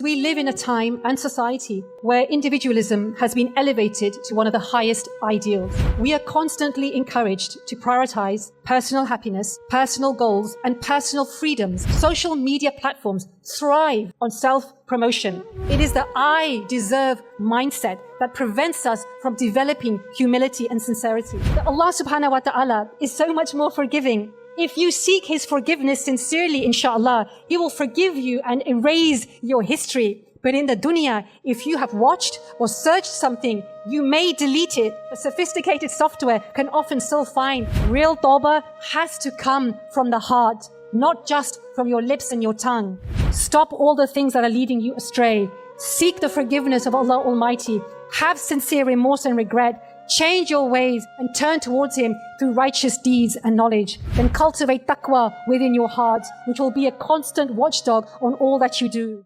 We live in a time and society where individualism has been elevated to one of the highest ideals. We are constantly encouraged to prioritize personal happiness, personal goals, and personal freedoms. Social media platforms thrive on self-promotion. It is the I deserve mindset that prevents us from developing humility and sincerity. Allah subhanahu wa ta'ala is so much more forgiving. If you seek His forgiveness sincerely, inshallah, He will forgive you and erase your history. But in the dunya, if you have watched or searched something, you may delete it. The sophisticated software can often still find. Real tawbah has to come from the heart, not just from your lips and your tongue. Stop all the things that are leading you astray. Seek the forgiveness of Allah Almighty. Have sincere remorse and regret. Change your ways and turn towards Him through righteous deeds and knowledge. Then cultivate taqwa within your heart, which will be a constant watchdog on all that you do.